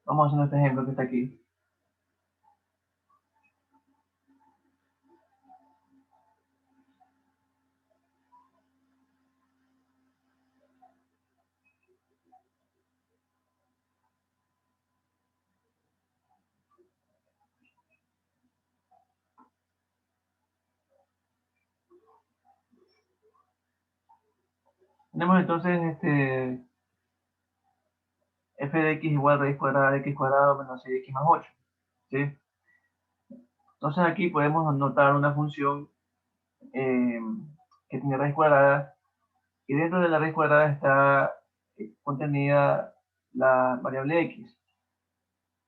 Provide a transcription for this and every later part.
Vamos haciendo este ejemplo que está aquí. Tenemos entonces f de x igual a raíz cuadrada de x cuadrado menos 6x más 8. ¿Sí? Entonces aquí podemos notar una función eh, que tiene raíz cuadrada y dentro de la raíz cuadrada está contenida la variable x.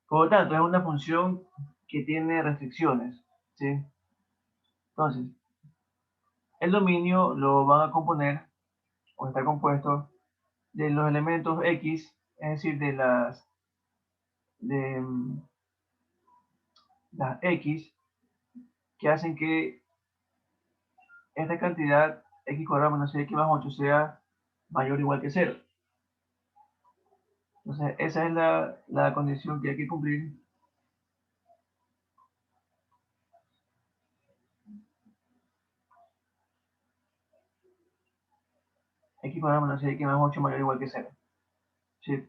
Por lo tanto, es una función que tiene restricciones. ¿Sí? Entonces, el dominio lo van a componer o está compuesto de los elementos x, es decir, de las x que hacen que esta cantidad x cuadrado menos x más 8 sea mayor o igual que 0. Entonces, esa es la condición que hay que cumplir. X cuadrado menos x más 8 mayor o igual que 0. ¿Sí?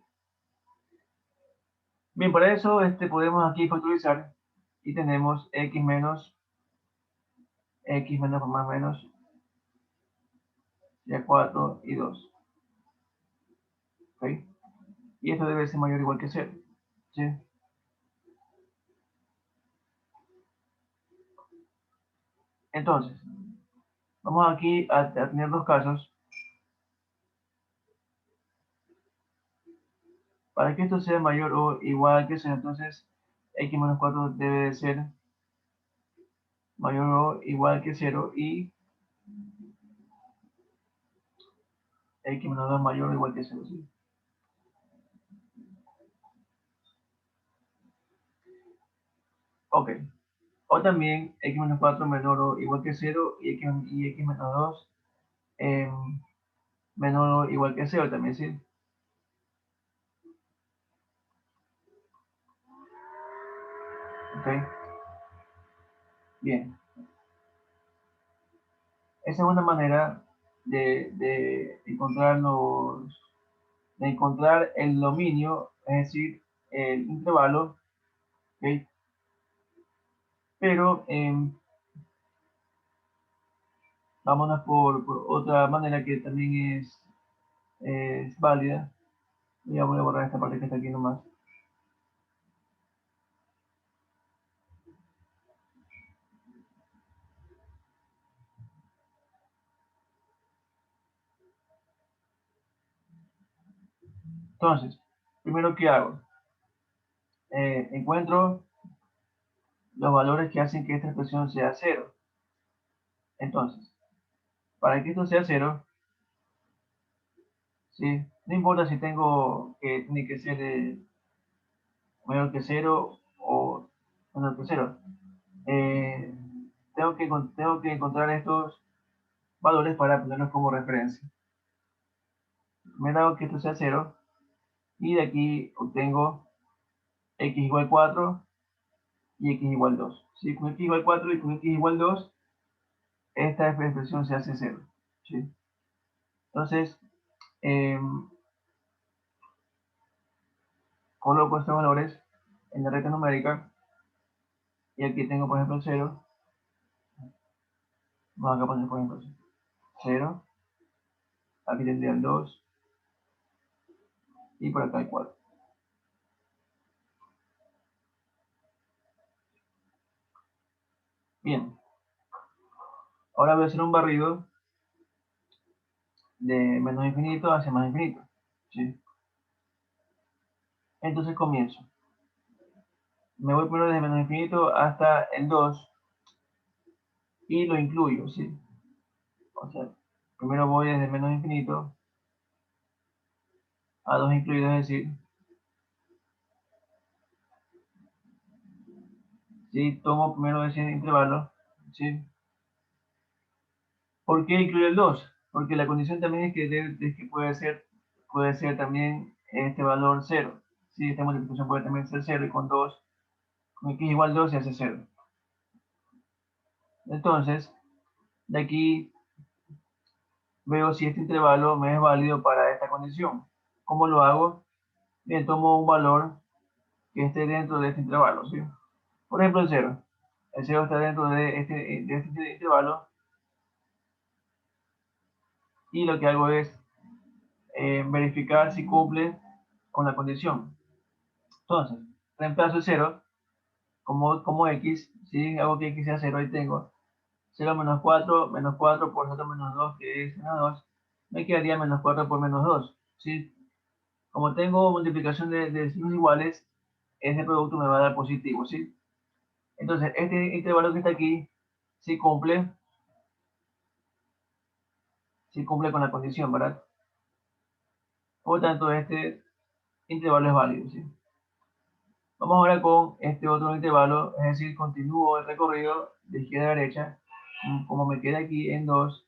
Bien, para eso podemos aquí factorizar y tenemos x menos por más menos ya 4 y 2. ¿Okay? Y esto debe ser mayor o igual que 0. ¿Sí? Entonces, vamos aquí a tener dos casos. Para que esto sea mayor o igual que 0, entonces x menos 4 debe de ser mayor o igual que 0 y x menos 2 mayor o igual que 0. ¿Sí? Ok. O también x menos 4 menor o igual que 0 y x menos 2 eh, menor o igual que 0 también, ¿sí? Ok. Bien. Esa es una manera de de encontrar el dominio, es decir, el intervalo, ¿ok? Pero vámonos por otra manera que también es válida. Ya voy a borrar esta parte que está aquí nomás. Entonces, primero, ¿qué hago? Encuentro los valores que hacen que esta expresión sea cero. Entonces, para que esto sea cero, ¿sí? No importa si tengo que tiene que ser mayor que cero o menor que cero. Eh, tengo que encontrar estos valores para ponerlos como referencia. Me he dado que esto sea cero y de aquí obtengo x igual 4 y x igual 2. ¿Sí? Con x igual 4 y con x igual 2, esta expresión se hace cero. ¿Sí? Entonces, eh, coloco estos valores en la recta numérica y aquí tengo, por ejemplo, el 0. Vamos a poner, por ejemplo, 0. Aquí tendría el 2 y por acá el 4. Bien, ahora voy a hacer un barrido de menos infinito hacia más infinito. ¿Sí? Entonces comienzo. Me voy primero desde menos infinito hasta el 2 y lo incluyo. ¿Sí? O sea, primero voy desde menos infinito a 2 incluido, es decir, si tomo primero ese intervalo, ¿sí? ¿Por qué incluir el 2? Porque la condición también es que puede ser también este valor 0. ¿Sí? Esta multiplicación puede también ser 0 y con 2, con x igual 2 se hace 0. Entonces, de aquí veo si este intervalo me es válido para esta condición. ¿Cómo lo hago? Bien, tomo un valor que esté dentro de este intervalo, ¿sí? Por ejemplo, el 0. El 0 está dentro de este intervalo y lo que hago es verificar si cumple con la condición. Entonces, reemplazo el 0 como x, ¿sí? Hago que x sea 0 y tengo 0 menos 4 por 0 menos 2, que es menos 2, me quedaría menos 4 por menos 2, ¿sí? Como tengo multiplicación de signos iguales, ese producto me va a dar positivo, ¿sí? Entonces, este intervalo que está aquí, sí cumple con la condición, ¿verdad? Por lo tanto, este intervalo es válido, ¿sí? Vamos ahora con este otro intervalo, es decir, continúo el recorrido de izquierda a derecha, como me queda aquí en 2,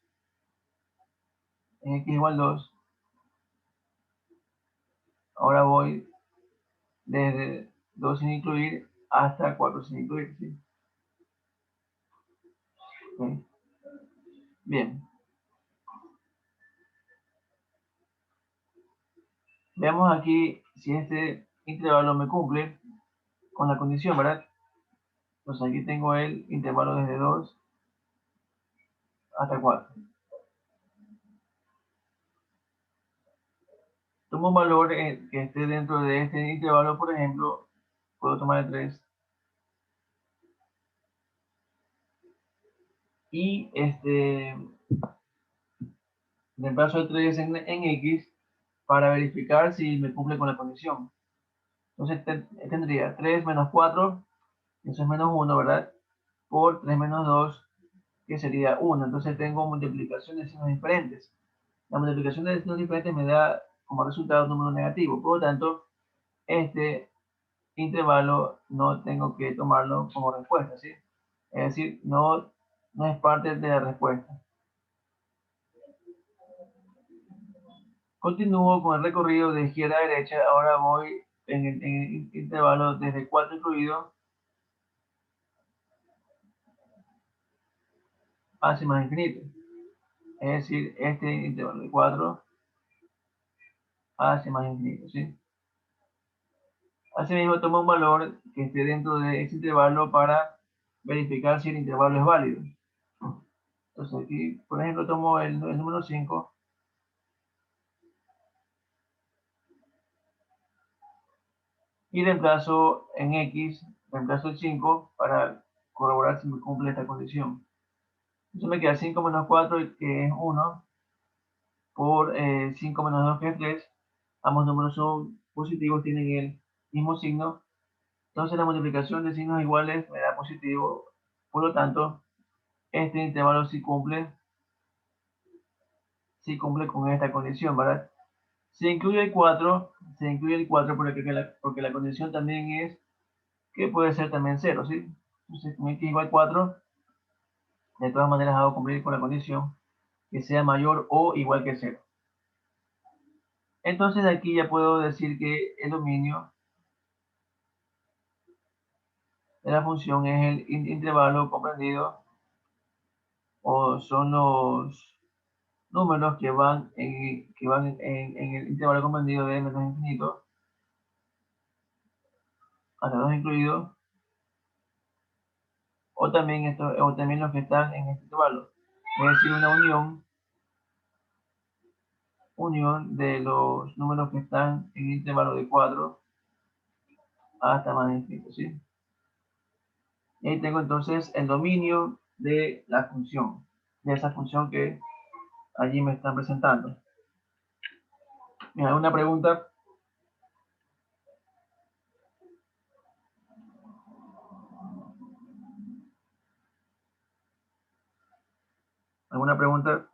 en x igual 2, ahora voy desde 2 sin incluir hasta 4 sin incluir, ¿sí? Okay. Bien, veamos aquí si este intervalo me cumple con la condición, ¿verdad? Entonces aquí tengo el intervalo desde 2 hasta 4. Tomo un valor que esté dentro de este intervalo, por ejemplo, puedo tomar el 3 y reemplazo el 3 en x para verificar si me cumple con la condición. Entonces tendría 3 menos 4, eso es menos 1, ¿verdad? Por 3 menos 2, que sería 1. Entonces tengo multiplicación de signos diferentes. La multiplicación de signos diferentes me da como resultado un número negativo. Por lo tanto, este intervalo no tengo que tomarlo como respuesta, ¿sí? Es decir, no es parte de la respuesta. Continúo con el recorrido de izquierda a derecha. Ahora voy en el intervalo desde 4 incluido hacia más infinito. Es decir, este intervalo de 4 hacia más infinito, ¿sí? Asimismo, tomo un valor que esté dentro de ese intervalo para verificar si el intervalo es válido. Entonces aquí, por ejemplo, tomo el número 5 y reemplazo en x, reemplazo el 5 para corroborar si me cumple esta condición. Entonces me queda 5 menos 4, que es 1, por 5 menos 2, que es 3. Ambos números son positivos, tienen el mismo signo. Entonces la multiplicación de signos iguales me da positivo. Por lo tanto, este intervalo sí cumple con esta condición, ¿verdad? Se incluye el 4 porque la condición también es que puede ser también 0, ¿sí? Entonces, con x igual 4, de todas maneras hago cumplir con la condición que sea mayor o igual que 0. Entonces, de aquí ya puedo decir que el dominio de la función es el intervalo comprendido, o son los números que van en el intervalo comprendido de menos infinito hasta 2 incluido, o también los que están en este intervalo. Es decir, una unión de los números que están en el intervalo de 4 hasta más infinito, ¿sí? Y ahí tengo entonces el dominio de la función, de esa función que allí me están presentando. Mira, ¿alguna pregunta? ¿Alguna pregunta?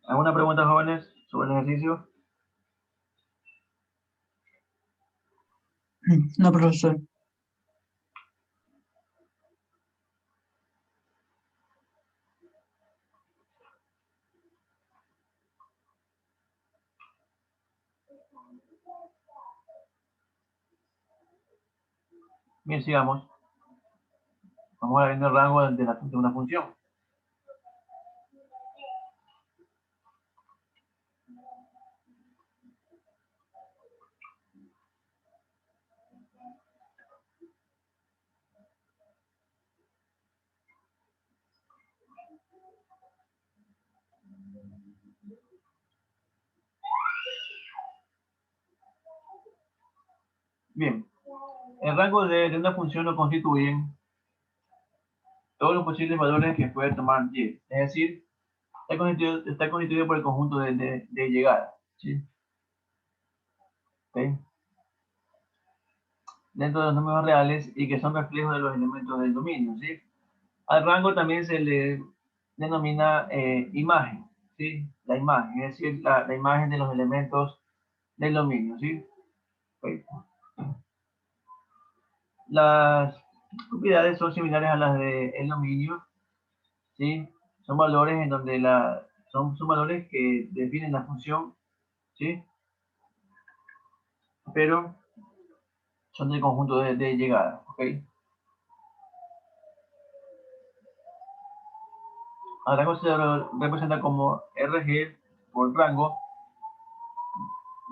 ¿Alguna pregunta, jóvenes, sobre el ejercicio? No, profesor. Bien, sigamos. Vamos a ver el rango de una función. Bien, el rango de una función lo constituyen todos los posibles valores que puede tomar y. Es decir, está constituido por el conjunto de llegada. ¿Sí? ¿Okay? Dentro de los números reales y que son reflejos de los elementos del dominio. ¿Sí? Al rango también se le denomina imagen. ¿Sí? La imagen, es decir, la imagen de los elementos del dominio. ¿Sí? ¿Okay? Las propiedades son similares a las del dominio. ¿Sí? Son valores en donde son valores que definen la función. ¿Sí? Pero son del conjunto de llegada. ¿Okay? Al rango se representa como RG por rango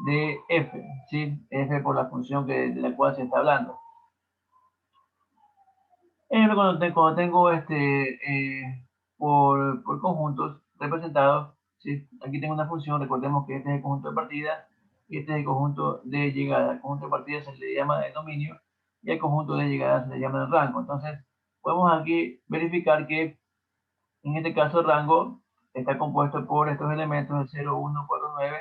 de f, ¿sí? F por la función de la cual se está hablando. Ejemplo, cuando tengo por conjuntos representados, ¿sí? Aquí tengo una función, recordemos que este es el conjunto de partida y este es el conjunto de llegada. El conjunto de partida se le llama el dominio y el conjunto de llegada se le llama el rango. Entonces, podemos aquí verificar que en este caso el rango está compuesto por estos elementos de 0, 1, 4, 9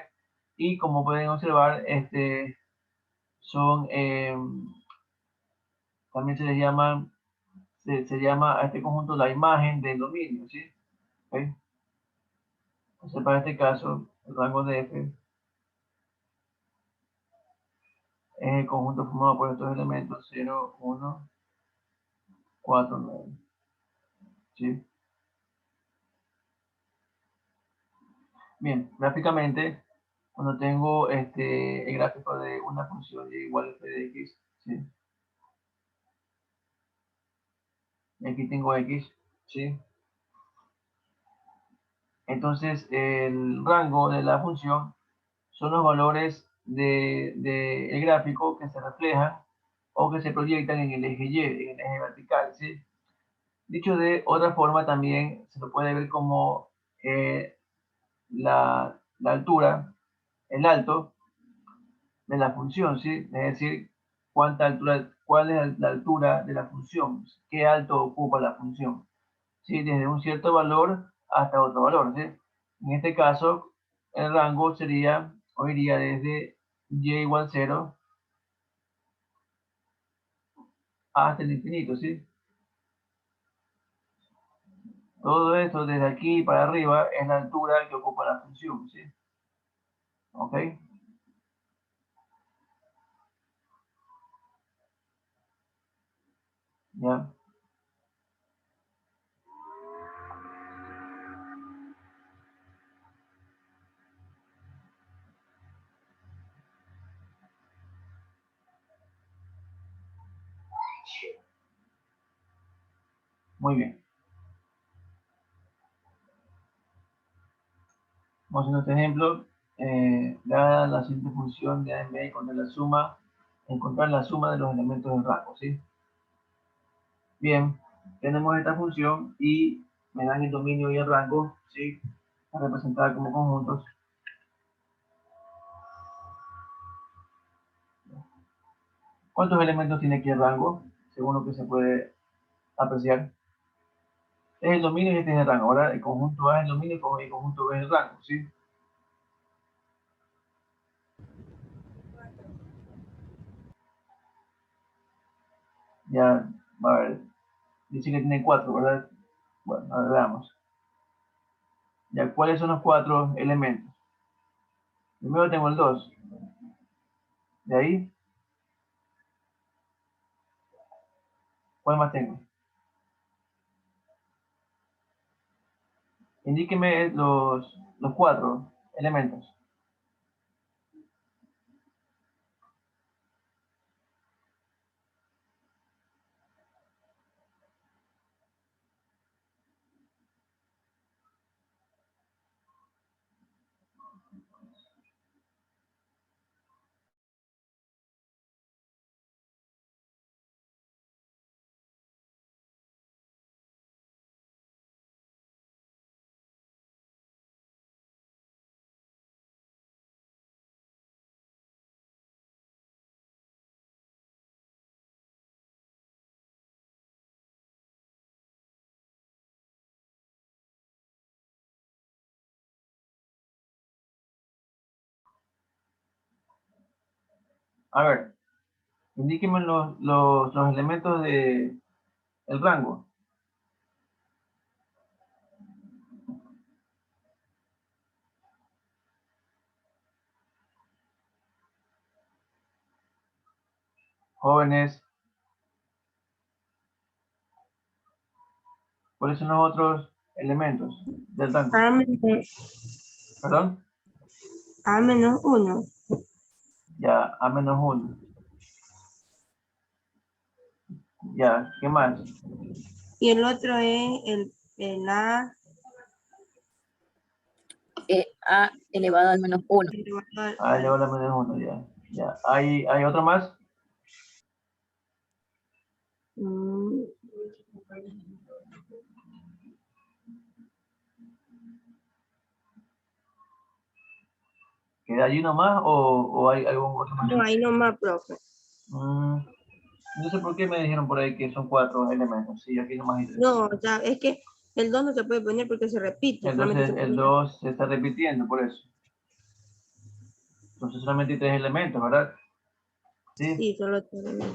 y como pueden observar, son, también se les llama, se llama a este conjunto la imagen del dominio, ¿sí? ¿Okay? Entonces para este caso, el rango de F es el conjunto formado por estos elementos 0, 1, 4, 9, ¿sí? Bien, gráficamente, cuando tengo el gráfico de una función y igual a f de x, ¿sí? Aquí tengo x, ¿sí? Entonces, el rango de la función son los valores del gráfico que se reflejan o que se proyectan en el eje Y, en el eje vertical, ¿sí? Dicho de otra forma, también se lo puede ver como la altura, el alto de la función, ¿sí? Es decir, cuánta altura, cuál es la altura de la función, qué alto ocupa la función, ¿sí? Desde un cierto valor hasta otro valor, ¿sí? En este caso, el rango sería, o iría desde y igual 0 hasta el infinito, ¿sí? Todo esto desde aquí para arriba es la altura que ocupa la función, ¿sí? ¿Ok? ¿Ya? Muy bien. Vamos a hacer este ejemplo. Dada la siguiente función de A en B, encontrar la suma de los elementos del rango, ¿sí? Bien, tenemos esta función y me dan el dominio y el rango, ¿sí? Representada como conjuntos. ¿Cuántos elementos tiene aquí el rango? Según lo que se puede apreciar. Es el dominio y este es el rango. Ahora el conjunto A es el dominio y el conjunto B es el rango, ¿sí? Ya, a ver, dice que tiene 4, ¿verdad? Bueno, a ver, veamos. Ya, ¿cuáles son los 4 elementos? Primero tengo el 2. De ahí, ¿cuál más tengo? Indíqueme los 4 elementos. A ver, indíqueme los elementos del rango. Jóvenes, ¿cuáles son los otros elementos del rango? ¿Perdón? A-1. Ya, A-1. Ya, ¿qué más? Y el otro es el A A elevado al menos 1. elevado A elevado a la menos 1, ya. Ya. ¿Hay otro más? mm, ¿Queda allí nomás o hay algún otro más? no, ahí nomás, profe. No sé por qué me dijeron por ahí que son 4 elementos. Sí, aquí nomás hay 3. No, o sea, es que el 2 no se puede poner porque se repite, solamente Entonces se el pone. 2 se está repitiendo por eso. Entonces solamente hay 3 elementos, ¿verdad? Sí. Sí, solo tenemos.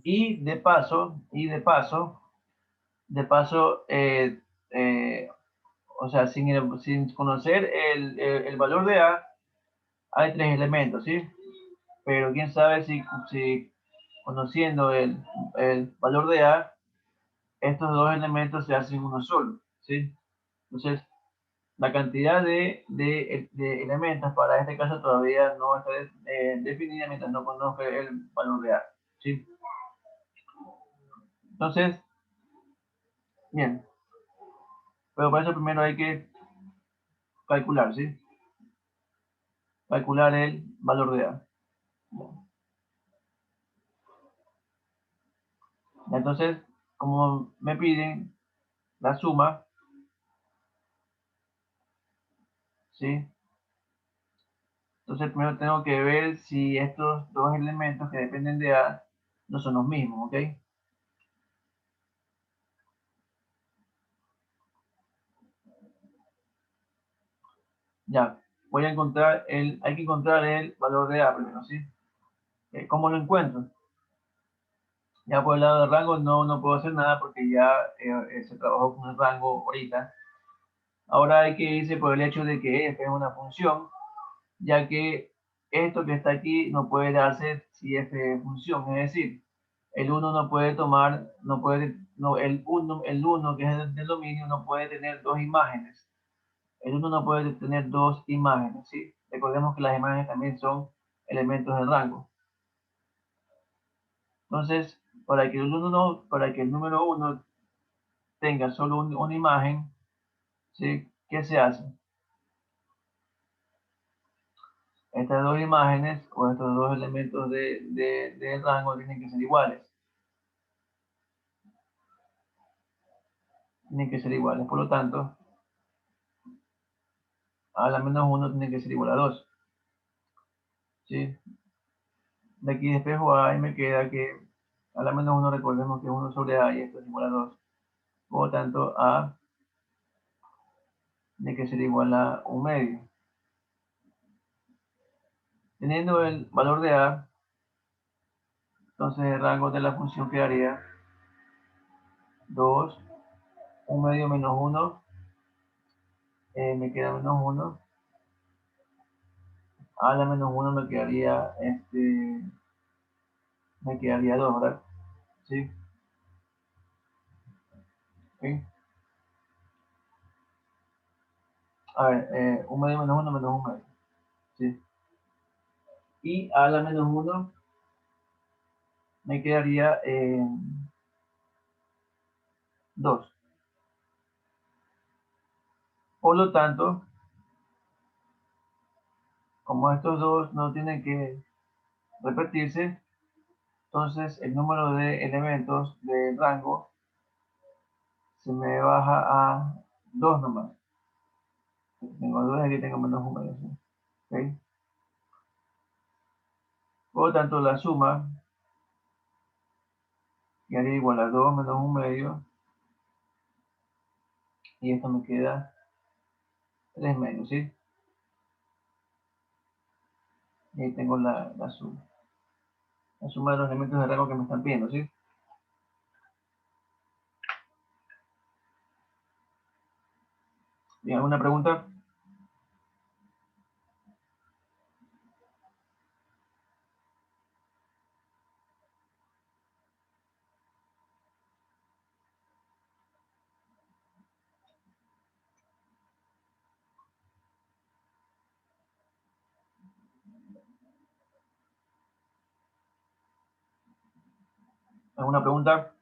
Y de paso, o sea, sin conocer el valor de A, hay 3 elementos, ¿sí? Pero quién sabe si conociendo el valor de A, estos 2 elementos se hacen uno solo, ¿sí? Entonces, la cantidad de elementos para este caso todavía no está definida mientras no conozca el valor de A, ¿sí? Entonces, bien, pero para eso primero hay que calcular, ¿sí? Calcular el valor de A. Entonces, como me piden la suma, ¿sí? Entonces primero tengo que ver si estos 2 elementos que dependen de A no son los mismos, ¿ok? Ya, hay que encontrar el valor de A primero, ¿sí? ¿Cómo lo encuentro? Ya por el lado del rango no puedo hacer nada porque ya se trabajó con el rango ahorita. Ahora hay que irse por el hecho de que f es una función, ya que esto que está aquí no puede darse si f es función, es decir, el 1 no puede tomar, no puede, no, el 1 que es del dominio no puede tener 2 imágenes. El 1 no puede tener 2 imágenes, ¿sí? Recordemos que las imágenes también son elementos del rango. Entonces, para que el número 1 tenga solo una imagen, ¿sí? ¿Qué se hace? Estas 2 imágenes o estos 2 elementos del rango tienen que ser iguales. Tienen que ser iguales. Por lo tanto, a la menos 1 tiene que ser igual a 2. ¿Sí? De aquí despejo A y me queda que a la menos 1 recordemos que es 1 sobre A y esto es igual a 2. Por lo tanto, A tiene que ser igual a 1/2. Teniendo el valor de A, entonces el rango de la función quedaría 2, 1/2 menos 1 Me queda menos 1. A la menos 1 me quedaría 2, ¿verdad? ¿Sí? ¿Sí? A ver, 1 medio menos 1 menos 1 medio. ¿Sí? Y a la menos 1 me quedaría 2. Por lo tanto, como estos dos no tienen que repetirse, entonces el número de elementos del rango se me baja a 2 nomás. Tengo 2 y aquí tengo menos 1 medio. ¿Sí? ¿Okay? Por lo tanto, la suma quedaría igual a 2 menos 1 medio. Y esto me queda 3 medios, ¿sí? Y ahí tengo la suma. La suma de los elementos de rango que me están pidiendo, ¿sí? Bien, ¿alguna pregunta? ¿Alguna pregunta?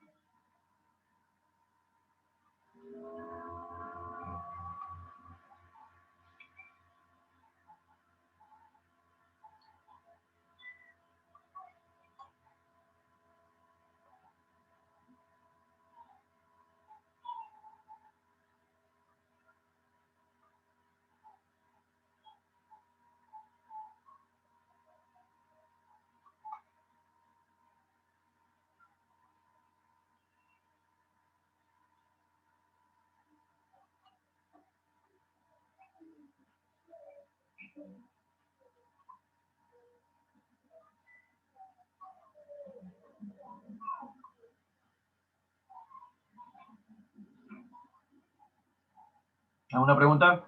¿Alguna pregunta?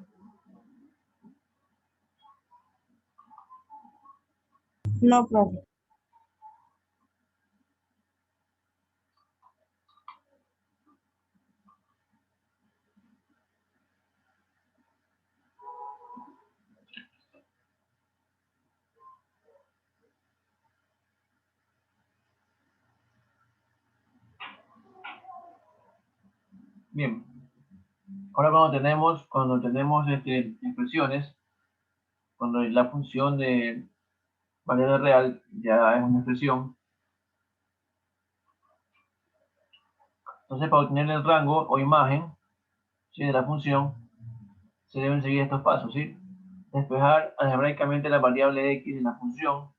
No, profe. Bien. Ahora cuando tenemos expresiones, cuando la función de valor real ya es una expresión, entonces para obtener el rango o imagen, ¿sí?, de la función, se deben seguir estos pasos, ¿sí? Despejar algebraicamente la variable x en la función,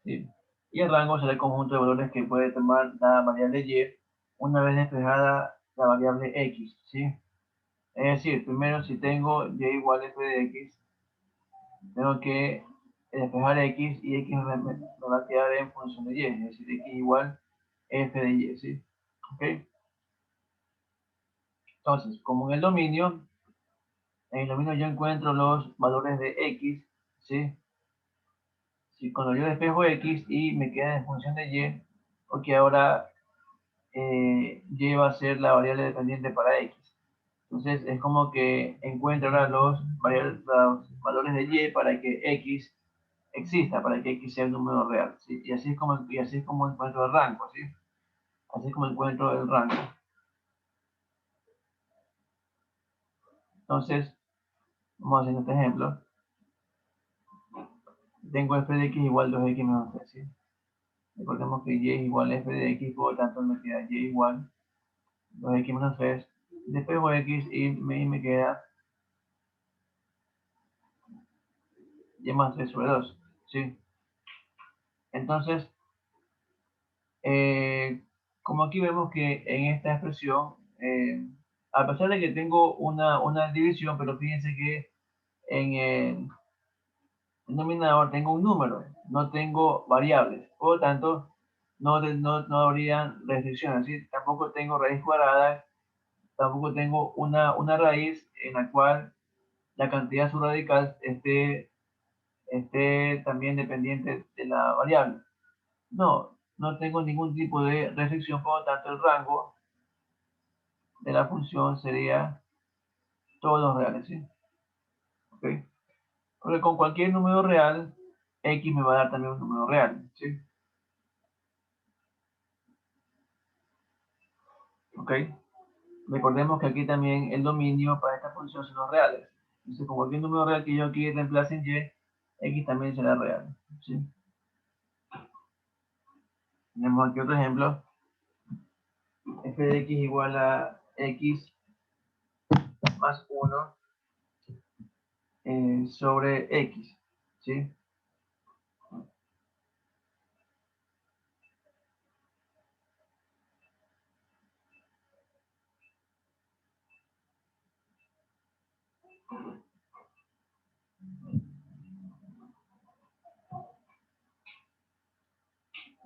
¿sí? Y el rango será el conjunto de valores que puede tomar la variable y una vez despejada la variable x, ¿sí? Es decir, primero si tengo y igual f de x, tengo que despejar x y x me va a quedar en función de y, es decir, x igual f de y, ¿sí? ¿Ok? Entonces, como en el dominio yo encuentro los valores de x, ¿sí? Si cuando yo despejo x y me queda en función de y, ok, ahora y va a ser la variable dependiente para x. Entonces es como que encuentra ahora los valores de y para que x exista, para que x sea el número real, ¿sí? Y así es como encuentro el rango, ¿sí? Así es como encuentro el rango. Entonces, vamos haciendo este ejemplo. Tengo f de x igual 2x menos 3, ¿sí? Recordemos que y es igual a f de x, por lo tanto me queda y igual 2x menos 3. Despejo x y me queda y más 3 sobre 2, ¿sí? Entonces, como aquí vemos que en esta expresión, a pesar de que tengo una división, pero fíjense que en el denominador tengo un número, no tengo variables. Por lo tanto, no habrían restricciones, ¿sí? Tampoco tengo raíz cuadrada tampoco tengo una raíz en la cual la cantidad subradical esté también dependiente de la variable. No, no tengo ningún tipo de restricción, por lo tanto el rango de la función sería todos los reales, ¿sí? ¿Ok? Porque con cualquier número real, x me va a dar también un número real, ¿sí? ¿Ok? Recordemos que aquí también el dominio para esta función son los reales. Entonces, con cualquier número real que yo aquí reemplace en y, x también será real, ¿sí? Tenemos aquí otro ejemplo. F de x igual a x más 1 sobre x, ¿sí?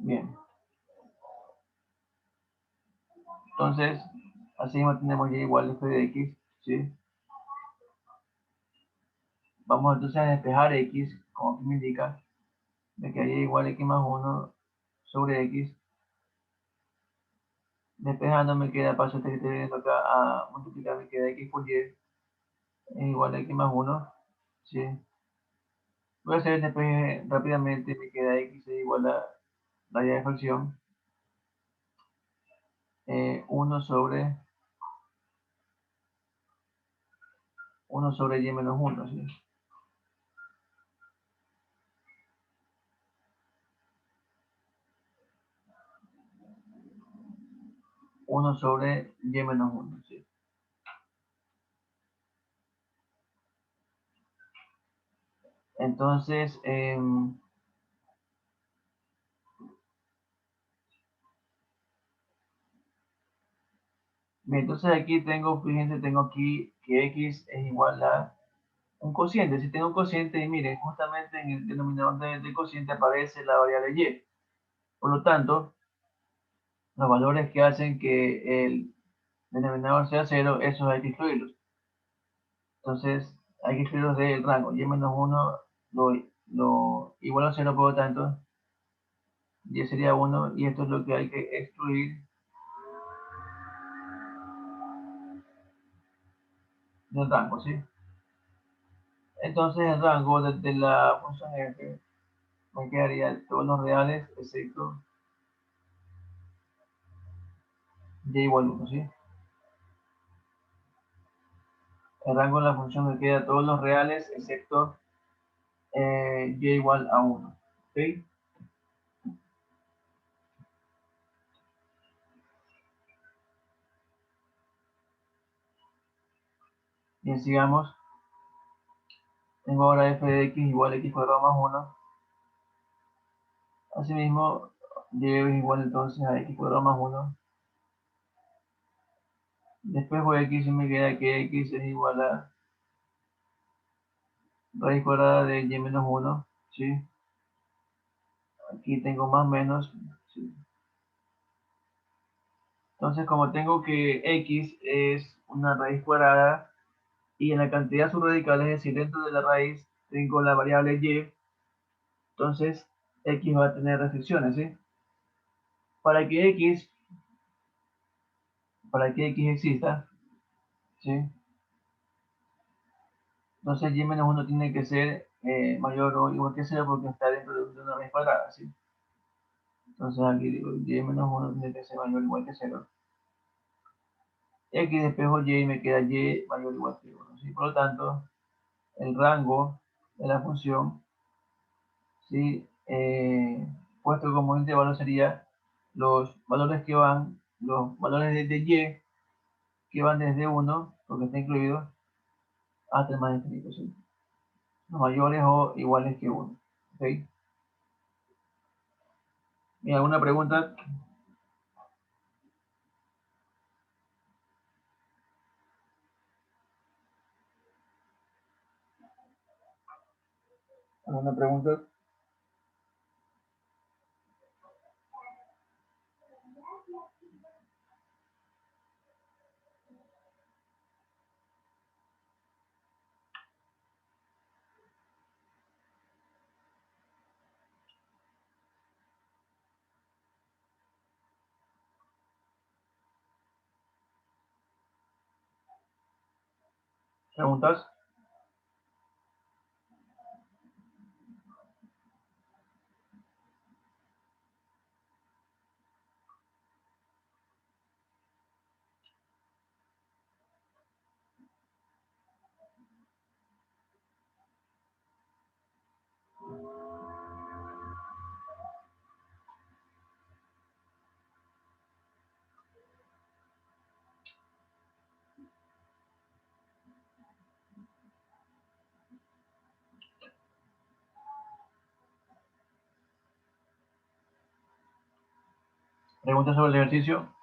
Bien. Entonces, así mismo tenemos y igual a f de x, ¿sí? Vamos entonces a despejar x, como aquí me indica, de que y igual a x más 1 sobre x. Despejando me queda, paso este que estoy viendo acá a multiplicar, me queda x por y es igual a x más 1, ¿sí? Voy a hacer el despeje rápidamente, me queda x es igual a la de fracción 1 sobre 1 sobre y menos 1, ¿sí? 1 sobre y menos 1, ¿sí? Entonces, bien, entonces aquí tengo, fíjense, tengo aquí que x es igual a un cociente. Si tengo un cociente, y miren, justamente en el denominador del cociente aparece la variable y. Por lo tanto, los valores que hacen que el denominador sea 0, esos hay que excluirlos. Entonces, hay que excluirlos del rango. Y menos 1 lo igual a 0, por lo tanto, y sería 1, y esto es lo que hay que excluir del rango, ¿sí? Entonces, el rango de la función f me quedaría todos los reales excepto y igual a 1, ¿sí? El rango de la función me queda todos los reales excepto y igual a 1, ¿ok? Bien, sigamos. Tengo ahora f de x igual a x cuadrado más 1. Asimismo, y es igual entonces a x cuadrado más 1. Después de x y me queda que x es igual a raíz cuadrada de y menos 1, ¿sí? Aquí tengo más menos, ¿sí? Entonces, como tengo que x es una raíz cuadrada y en la cantidad subradical, es decir, dentro de la raíz tengo la variable y, entonces x va a tener restricciones, ¿sí? Para que x, para que x exista, ¿sí? Entonces y menos 1 tiene que ser mayor o igual que 0 porque está dentro de una raíz cuadrada, ¿sí? Entonces aquí digo y menos 1 tiene que ser mayor o igual que 0. X despejo y me queda y mayor o igual que 1, ¿sí? Por lo tanto, el rango de la función, ¿sí? Puesto como intervalo sería los valores de y que van desde 1, porque está incluido, hasta el más infinito, ¿sí? Los mayores o iguales que 1, ¿ok? ¿Y alguna pregunta? ¿Alguna pregunta? ¿Preguntas? ¿Preguntas sobre el ejercicio?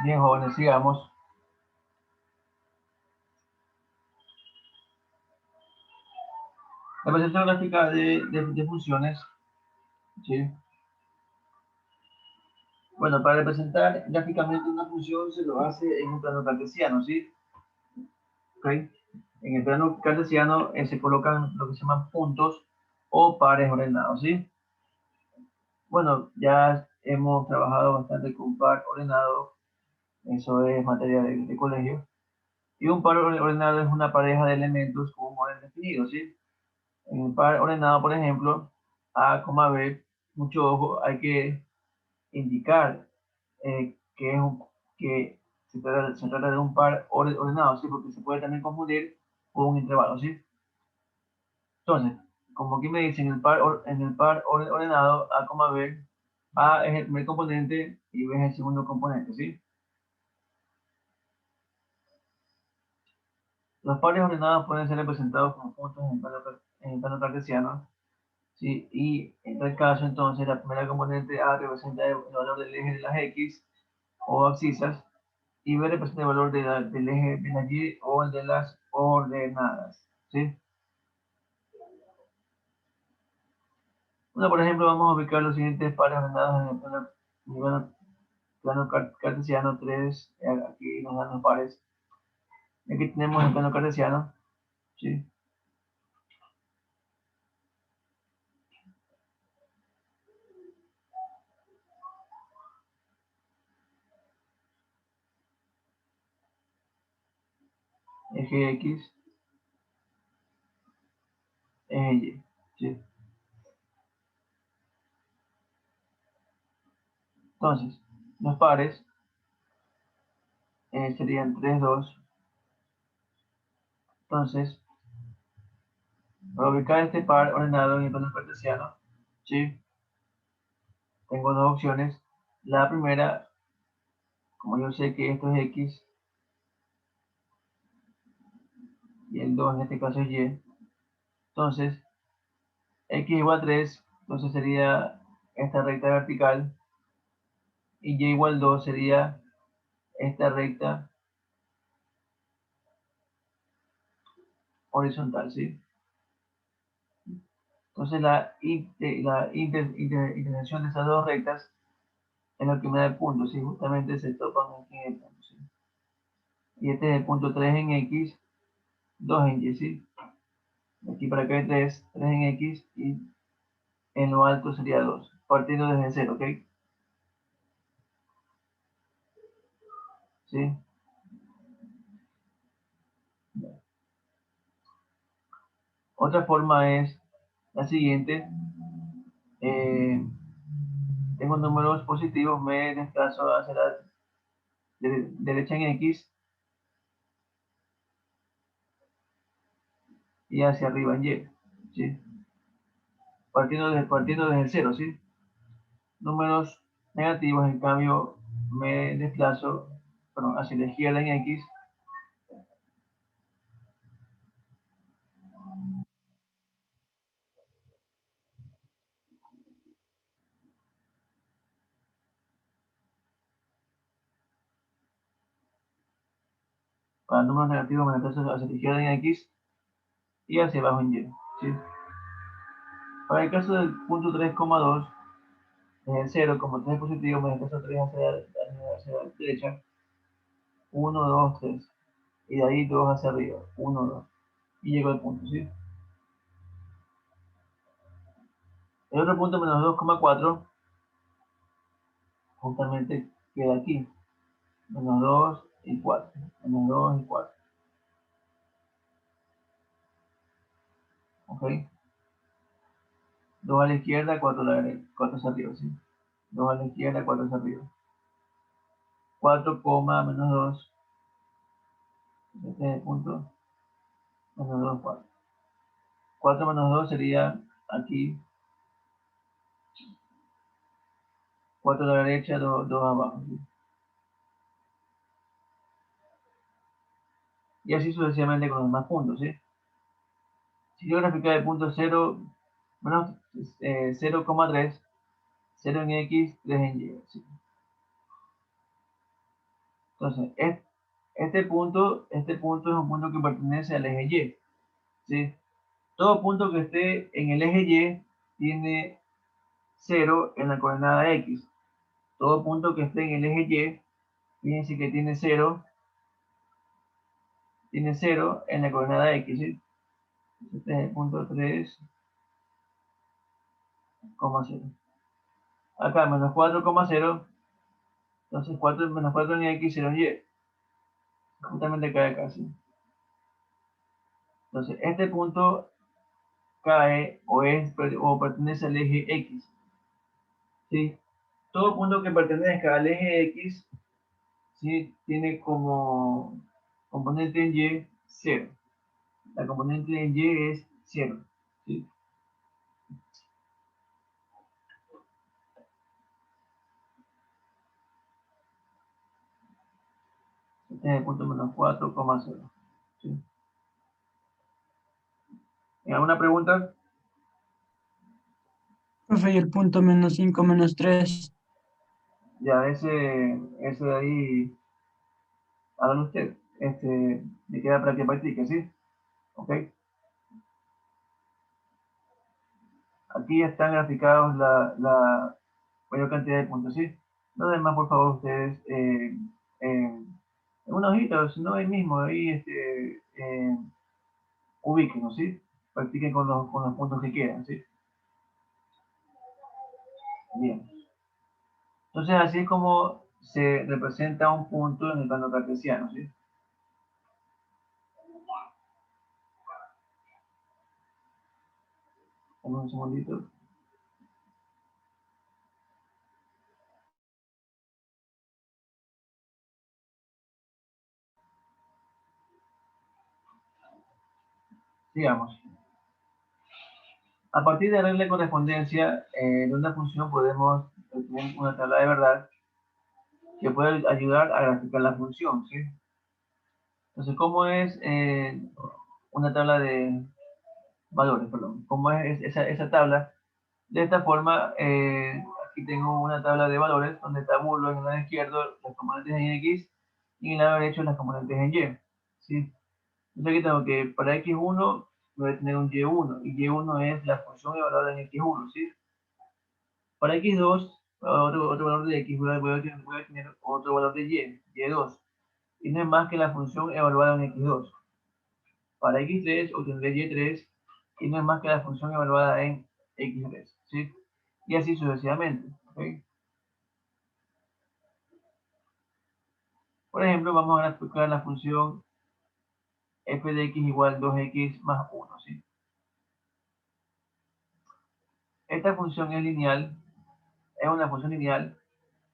Bien, jóvenes, sigamos. Representación gráfica de funciones. ¿Sí? Bueno, para representar gráficamente una función se lo hace en un plano cartesiano, ¿sí? ¿Ok? En el plano cartesiano se colocan lo que se llaman puntos o pares ordenados, ¿sí? Bueno, ya hemos trabajado bastante con par ordenado, eso es materia de colegio. Y un par ordenado es una pareja de elementos con un orden definido, ¿sí? En un par ordenado, por ejemplo, A, B, mucho ojo, hay que indicar que, que se trata de un par ordenado, ¿sí? Porque se puede también confundir con un intervalo, ¿sí? Entonces, como aquí me dicen, en el par ordenado A, B, A es el primer componente y B es el segundo componente, ¿sí? Los pares ordenados pueden ser representados como puntos en el plano cartesiano, ¿sí? Y en tal caso, entonces, la primera componente A representa el valor del eje de las X o abscisas, y B representa el valor del eje de la Y o el de las ordenadas, ¿sí? Bueno, por ejemplo, vamos a ubicar los siguientes pares ordenados en el plano cartesiano 3, aquí nos dan los pares. Aquí tenemos el plano cartesiano, ¿sí? Eje X, eje Y, ¿sí? Entonces, los pares serían 3, 2. Entonces, para ubicar este par ordenado en el plano cartesiano, ¿sí? Tengo dos opciones. La primera, como yo sé que esto es X y el 2 en este caso es Y, entonces X igual 3, entonces sería esta recta vertical, y Y igual 2 sería esta recta horizontal, ¿sí? Entonces la intersección de esas dos rectas es lo que me da el punto, ¿sí? Justamente se topan aquí en el punto, ¿sí? Y este es el punto 3 en X, 2 en Y, ¿sí? De aquí para acá hay 3 en X y en lo alto sería 2, partiendo desde 0, ¿ok? ¿Sí? Otra forma es la siguiente. tengo números positivos, me desplazo hacia la derecha en X y hacia arriba en Y, ¿sí? Partiendo desde el 0, ¿sí? Números negativos, en cambio, me desplazo, perdón, hacia la izquierda en X para números negativos me desplazo hacia la izquierda en X y hacia abajo en Y, ¿sí? Para el caso del punto 3,2, desde el 0, como 3 es positivo, me desplazo 3 hacia la derecha, 1, 2, 3, y de ahí 2 hacia arriba, 1, 2, y llego al punto, ¿sí? El otro punto, menos 2,4, justamente queda aquí, menos 2 y 4, menos 2 y 4, ¿ok? 2 a la izquierda, 4 a la derecha, 4 hacia arriba, ¿sí? 2 a la izquierda, 4 hacia arriba. 4, menos 2, este es el punto, menos 2, 4. 4 menos 2 sería aquí, 4 a la derecha, 2, abajo, ¿sí? Y así sucesivamente con los demás puntos, ¿sí? Si yo graficar el punto 0, menos 0,3, 0 en X, 3 en Y, ¿sí? Entonces, este punto es un punto que pertenece al eje Y, ¿sí? Todo punto que esté en el eje Y tiene 0 en la coordenada X. Todo punto que esté en el eje Y, fíjense que tiene 0 en la coordenada X, ¿sí? Este es el punto 3,0. Acá, menos 4,0. Entonces, 4 menos 4 en X, 0 en Y. Justamente cae acá, ¿sí? Entonces, este punto cae o pertenece al eje X, ¿sí? Todo punto que pertenezca al eje X, ¿sí? Tiene como componente en Y 0. La componente en Y es 0, ¿sí? Este es el punto menos 4,0, ¿sí? ¿Alguna pregunta? Profe, y el punto menos 5 menos 3. Ya, ese de ahí, hágalo usted. Me queda para que practique, ¿sí? ¿Ok? Aquí están graficados la mayor cantidad de puntos, ¿sí? Lo demás, por favor, ustedes en una hojita, si no ahí mismo, ahí ubíquenlos, ¿sí? Practiquen con los puntos que quieran, ¿sí? Bien. Entonces, así es como se representa un punto en el plano cartesiano, ¿sí? Un segundito. Sigamos. A partir de la regla de correspondencia de una función podemos tener una tabla de verdad que puede ayudar a graficar la función, ¿sí? Entonces, ¿cómo es una tabla de valores, perdón? ¿Cómo es esa tabla? De esta forma, aquí tengo una tabla de valores donde tabulo en el lado izquierdo las componentes en X y en el lado derecho las componentes en Y, ¿sí? Entonces aquí tengo que para X1 voy a tener un Y1 y Y1 es la función evaluada en X1, ¿sí? Para X2, otro valor de X, voy a tener otro valor de Y2. Y no es más que la función evaluada en X2. Para X3 obtendré Y3 y no es más que la función evaluada en X3, ¿sí? Y así sucesivamente, ¿ok? Por ejemplo, vamos a graficar la función f de x igual 2x más 1, ¿sí? Esta función es lineal es una función lineal.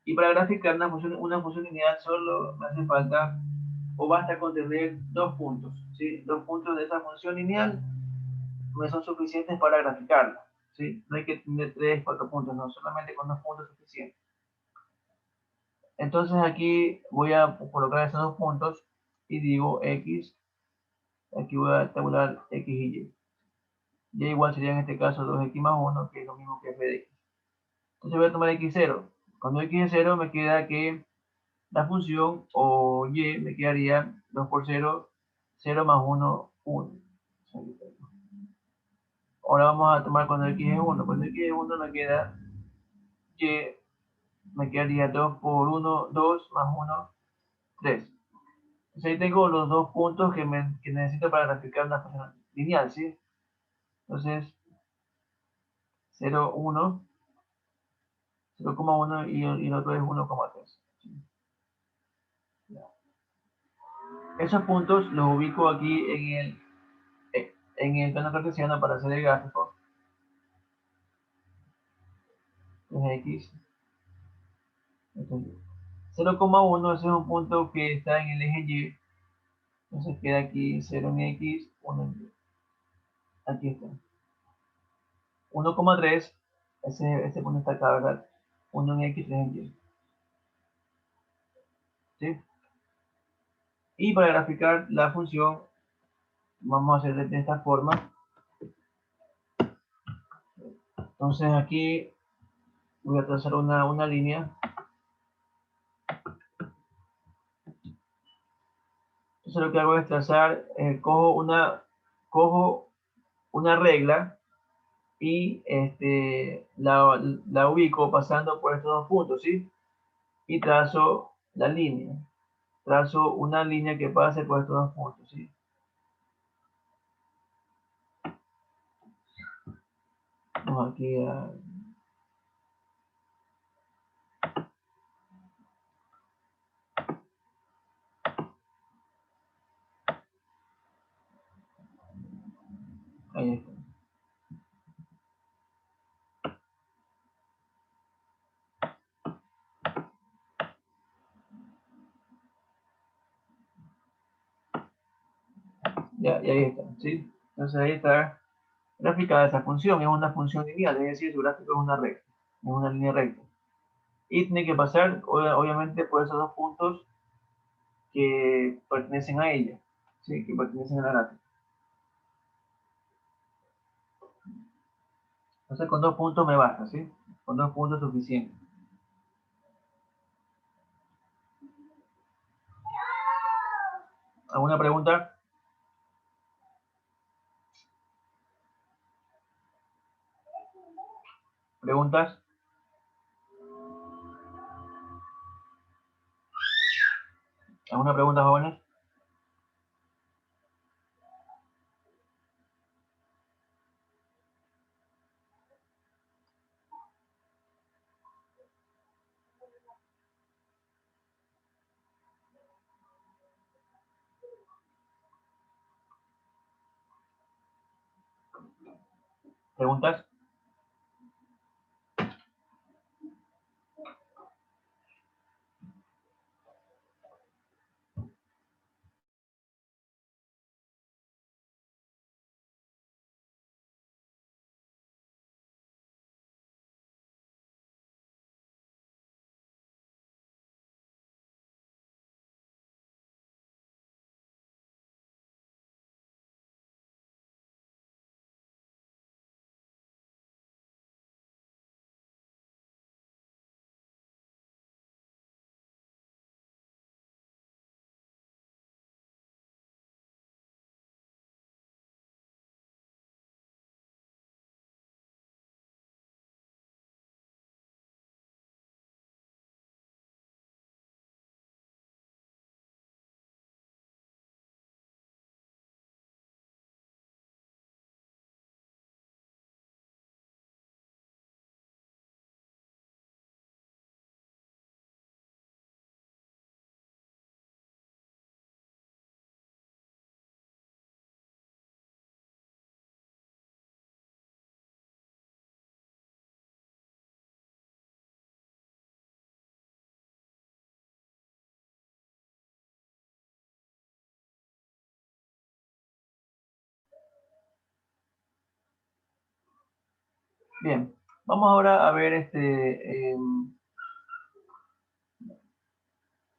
Y para graficar una función lineal solo me hace falta o basta con tener 2 puntos. ¿Sí? 2 puntos de esa función lineal me son suficientes para graficarla. ¿Sí? No hay que tener 3, 4 puntos, no, solamente con 2 puntos es suficiente. Entonces aquí voy a colocar esos 2 puntos y digo x, aquí voy a tabular x y y. Y igual sería en este caso 2x más 1, que es lo mismo que f de x. Entonces voy a tomar x0. Cuando x es 0 me queda que la función o y me quedaría 2 por 0, 0 más 1, 1. Ahora vamos a tomar cuando x es 1. Cuando x es 1 me queda y me quedaría 2 por 1, 2 más 1, 3. Entonces ahí tengo los 2 puntos que necesito para graficar una función lineal, ¿sí? Entonces 0, 1, 0,1 y el otro es 1,3. Esos puntos los ubico aquí en el plano cartesiano para hacer el gráfico. Entonces x. 0,1 ese es un punto que está en el eje Y. Entonces queda aquí 0 en X, 1 en Y. Aquí está. 1,3, ese punto está acá, ¿verdad? 1 en X, 3 en Y. ¿Sí? Y para graficar la función, vamos a hacer de esta forma. Entonces aquí voy a trazar una línea. Entonces lo que hago es trazar, cojo una regla y la ubico pasando por estos 2 puntos, ¿sí? Y trazo la línea. Trazo una línea que pase por estos 2 puntos, ¿sí? Vamos aquí a... Ahí está. Ya, y ahí está, ¿sí? Entonces ahí está graficada esa función. Es una función lineal, es decir, su gráfico es una recta, es una línea recta. Y tiene que pasar, obviamente, por esos 2 puntos que pertenecen a ella, ¿sí? Que pertenecen a la gráfica. Entonces con 2 puntos me basta, ¿sí? Con 2 puntos es suficiente. ¿Alguna pregunta? ¿Preguntas? ¿Alguna pregunta, jóvenes? ¿Preguntas? Bien, vamos ahora a ver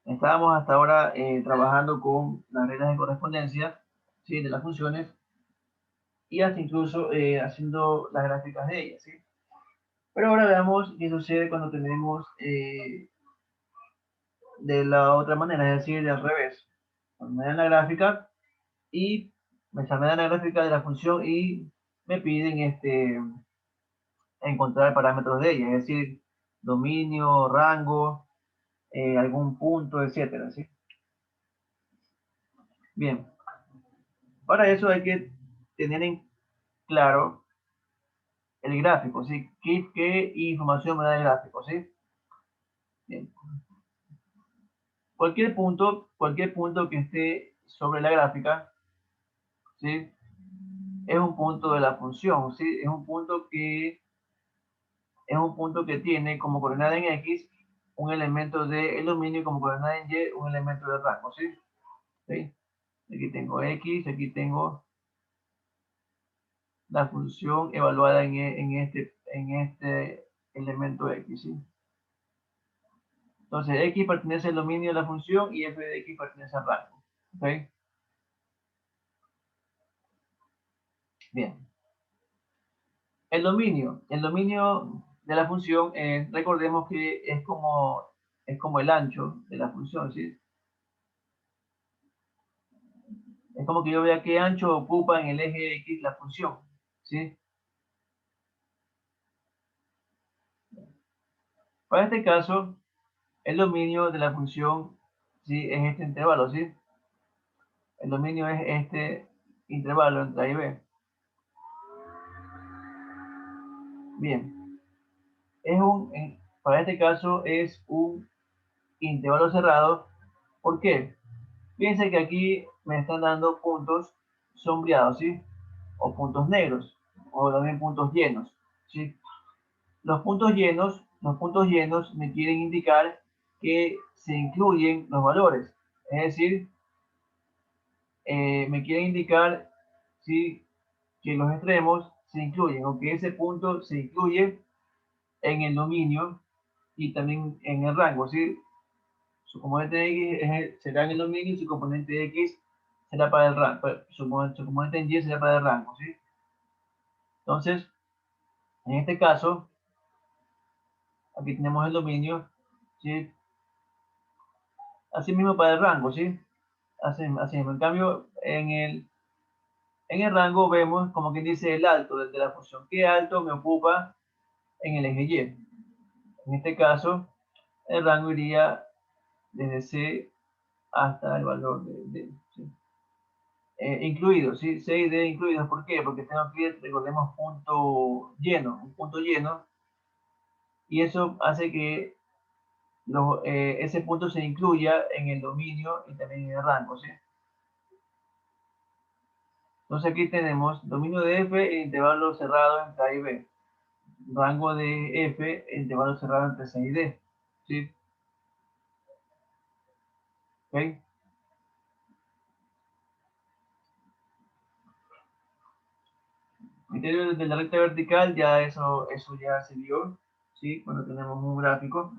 estábamos hasta ahora trabajando con las reglas de correspondencia, ¿sí? De las funciones y hasta incluso haciendo las gráficas de ellas, ¿sí? Pero ahora veamos qué sucede cuando tenemos de la otra manera, es decir, de al revés. Cuando me dan la gráfica y me dan la gráfica de la función y me piden encontrar parámetros de ella, es decir, dominio, rango, algún punto, etcétera, ¿sí? Bien, para eso hay que tener en claro el gráfico, ¿sí? ¿Qué información me da el gráfico, ¿sí? Bien. Cualquier punto que esté sobre la gráfica, ¿sí? Es un punto de la función, ¿sí? Es un punto que tiene como coordenada en X un elemento del dominio y como coordenada en Y un elemento del rango, ¿sí? ¿Sí? Aquí tengo X, aquí tengo la función evaluada en este elemento X, ¿sí? Entonces, X pertenece al dominio de la función y f de X pertenece al rango. ¿Ok? Bien. El dominio de la función, recordemos que es como el ancho de la función, ¿sí? Es como que yo vea qué ancho ocupa en el eje X la función, ¿sí? Para este caso, el dominio de la función, ¿sí? Es este intervalo, ¿sí? El dominio es este intervalo entre A y B. Bien. Para este caso es un intervalo cerrado. ¿Por qué? Fíjense que aquí me están dando puntos sombreados, ¿sí? O puntos negros, o también puntos llenos, ¿sí? Los puntos llenos me quieren indicar que se incluyen los valores. Es decir, me quieren indicar, ¿sí? Que los extremos se incluyen, o que ese punto se incluye en el dominio y también en el rango, ¿sí? Su componente X será en el dominio y su componente X será para el rango. Su componente en Y será para el rango, ¿sí? Entonces, en este caso, aquí tenemos el dominio, ¿sí? Así mismo para el rango, ¿sí? Así mismo. En cambio, en el rango vemos, como quien dice, el alto de la función. ¿Qué alto me ocupa en el eje Y? En este caso, el rango iría desde C hasta el valor ¿sí? Incluidos, ¿sí? C y D incluidos. ¿Por qué? Porque tengo aquí, recordemos, un punto lleno, y eso hace que ese punto se incluya en el dominio y también en el rango, ¿sí? Entonces aquí tenemos dominio de F en intervalo cerrado entre A y B, rango de F en intervalo cerrado entre C y D, ¿sí? ¿Ok? Criterio de la recta vertical, ya eso ya se vio, ¿sí? Cuando tenemos un gráfico.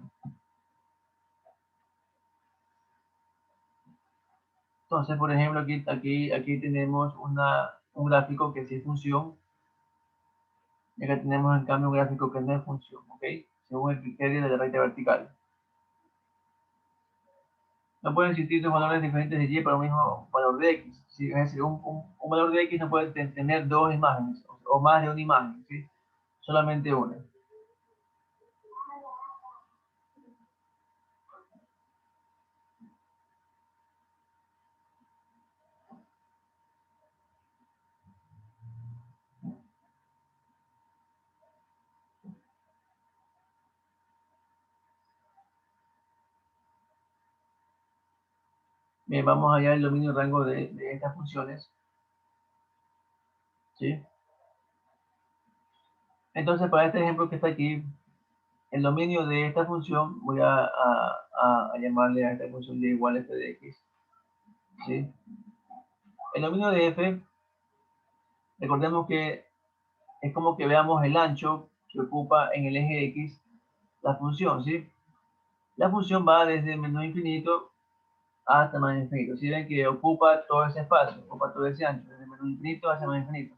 Entonces, por ejemplo, aquí tenemos un gráfico que sí es función, y acá tenemos en cambio un gráfico que no es función, ¿ok? Según el criterio de la recta vertical. No pueden existir dos valores diferentes de y para un mismo valor de x, ¿sí? Es decir, un valor de x no puede tener dos imágenes, o más de una imagen, ¿sí? Solamente una. Bien, vamos allá al dominio y rango de estas funciones, ¿sí? Entonces, para este ejemplo que está aquí, el dominio de esta función, voy a llamarle a esta función de igual f de x, ¿sí? El dominio de f, recordemos que es como que veamos el ancho que ocupa en el eje X la función, ¿sí? La función va desde menos infinito hasta más infinito. Si ven que ocupa todo ese espacio, ocupa todo ese ancho, desde menos infinito hacia más infinito.